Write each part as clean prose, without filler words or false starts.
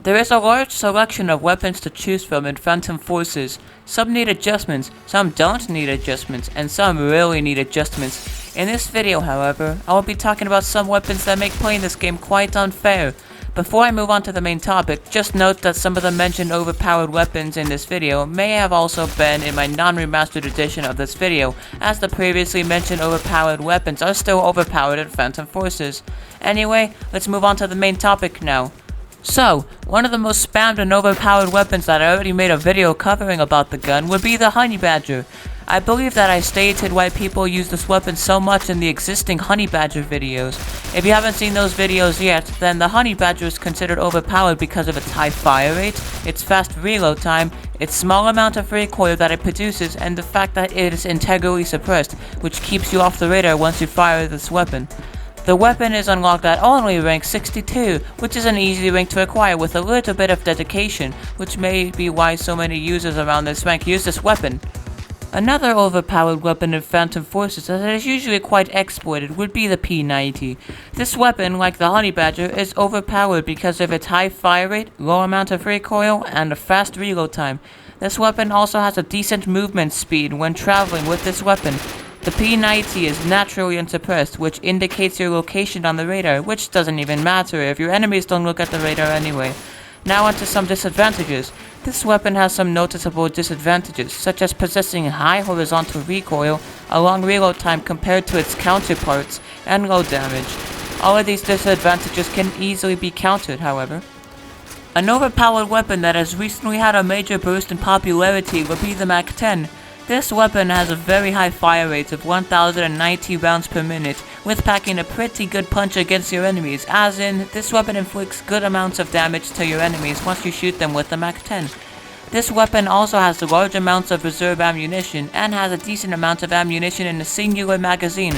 There is a large selection of weapons to choose from in Phantom Forces. Some need adjustments, some don't need adjustments, and some really need adjustments. In this video, however, I will be talking about some weapons that make playing this game quite unfair. Before I move on to the main topic, just note that some of the mentioned overpowered weapons in this video may have also been in my non-remastered edition of this video, as the previously mentioned overpowered weapons are still overpowered in Phantom Forces. Anyway, let's move on to the main topic now. So, one of the most spammed and overpowered weapons that I already made a video covering about the gun would be the Honey Badger. I believe that I stated why people use this weapon so much in the existing Honey Badger videos. If you haven't seen those videos yet, then the Honey Badger is considered overpowered because of its high fire rate, its fast reload time, its small amount of recoil that it produces, and the fact that it is integrally suppressed, which keeps you off the radar once you fire this weapon. The weapon is unlocked at only rank 62, which is an easy rank to acquire with a little bit of dedication, which may be why so many users around this rank use this weapon. Another overpowered weapon in Phantom Forces that is usually quite exploited would be the P90. This weapon, like the Honey Badger, is overpowered because of its high fire rate, low amount of recoil, and a fast reload time. This weapon also has a decent movement speed when traveling with this weapon. The P90 is naturally unsuppressed, which indicates your location on the radar, which doesn't even matter if your enemies don't look at the radar anyway. Now onto some disadvantages. This weapon has some noticeable disadvantages, such as possessing high horizontal recoil, a long reload time compared to its counterparts, and low damage. All of these disadvantages can easily be countered, however. An overpowered weapon that has recently had a major boost in popularity would be the MAC-10. This weapon has a very high fire rate of 1090 rounds per minute, with packing a pretty good punch against your enemies, as in, this weapon inflicts good amounts of damage to your enemies once you shoot them with the MAC-10. This weapon also has large amounts of reserve ammunition, and has a decent amount of ammunition in a singular magazine.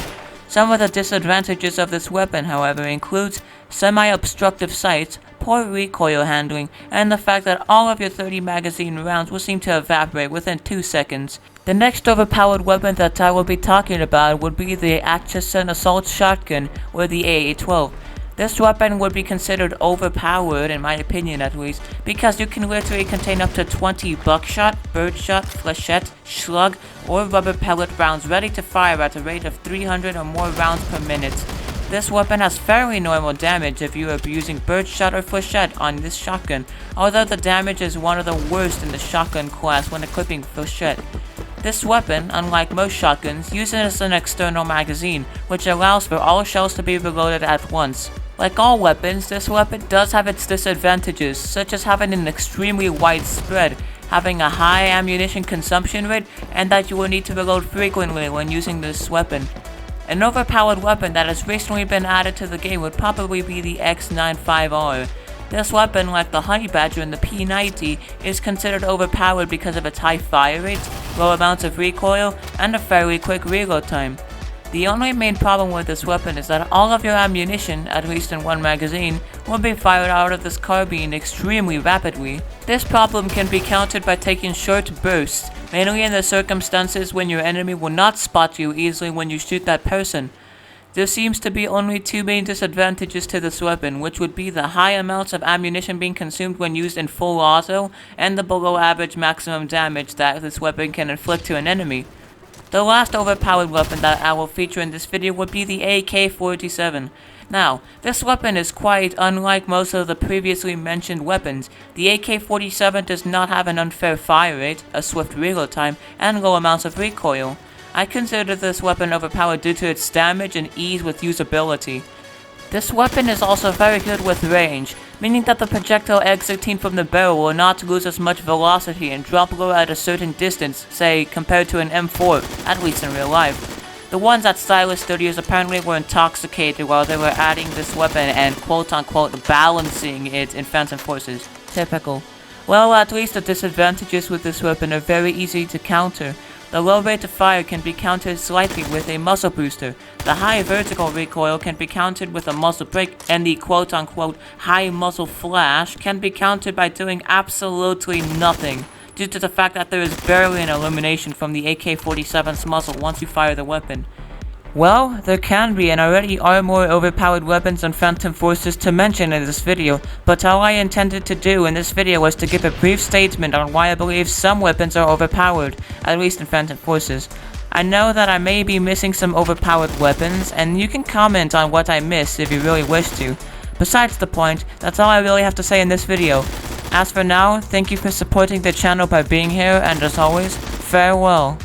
Some of the disadvantages of this weapon, however, includes semi-obstructive sights, poor recoil handling, and the fact that all of your 30 magazine rounds will seem to evaporate within 2 seconds. The next overpowered weapon that I will be talking about would be the Atchison Assault Shotgun, or the AA-12. This weapon would be considered overpowered, in my opinion at least, because you can literally contain up to 20 buckshot, birdshot, flechette, slug, or rubber pellet rounds ready to fire at a rate of 300 or more rounds per minute. This weapon has fairly normal damage if you are using birdshot or flechette on this shotgun, although the damage is one of the worst in the shotgun class when equipping flechette. This weapon, unlike most shotguns, uses an external magazine, which allows for all shells to be reloaded at once. Like all weapons, this weapon does have its disadvantages, such as having an extremely wide spread, having a high ammunition consumption rate, and that you will need to reload frequently when using this weapon. An overpowered weapon that has recently been added to the game would probably be the X95R. This weapon, like the Honey Badger and the P90, is considered overpowered because of its high fire rate, low amounts of recoil, and a fairly quick reload time. The only main problem with this weapon is that all of your ammunition, at least in one magazine, will be fired out of this carbine extremely rapidly. This problem can be countered by taking short bursts, mainly in the circumstances when your enemy will not spot you easily when you shoot that person. There seems to be only two main disadvantages to this weapon, which would be the high amounts of ammunition being consumed when used in full auto, and the below average maximum damage that this weapon can inflict to an enemy. The last overpowered weapon that I will feature in this video would be the AK-47. Now, this weapon is quite unlike most of the previously mentioned weapons. The AK-47 does not have an unfair fire rate, a swift reload time, and low amounts of recoil. I consider this weapon overpowered due to its damage and ease with usability. This weapon is also very good with range, meaning that the projectile exiting from the barrel will not lose as much velocity and drop lower at a certain distance, say, compared to an M4, at least in real life. The ones at Stylus Studios apparently were intoxicated while they were adding this weapon and quote-unquote balancing it in Phantom Forces. Typical. Well, at least the disadvantages with this weapon are very easy to counter. The low rate of fire can be countered slightly with a muzzle booster. The high vertical recoil can be countered with a muzzle brake, and the quote-unquote high muzzle flash can be countered by doing absolutely nothing, due to the fact that there is barely an illumination from the AK-47's muzzle once you fire the weapon. Well, there can be and already are more overpowered weapons on Phantom Forces to mention in this video, but all I intended to do in this video was to give a brief statement on why I believe some weapons are overpowered, at least in Phantom Forces. I know that I may be missing some overpowered weapons, and you can comment on what I missed if you really wish to. Besides the point, that's all I really have to say in this video. As for now, thank you for supporting the channel by being here, and as always, farewell.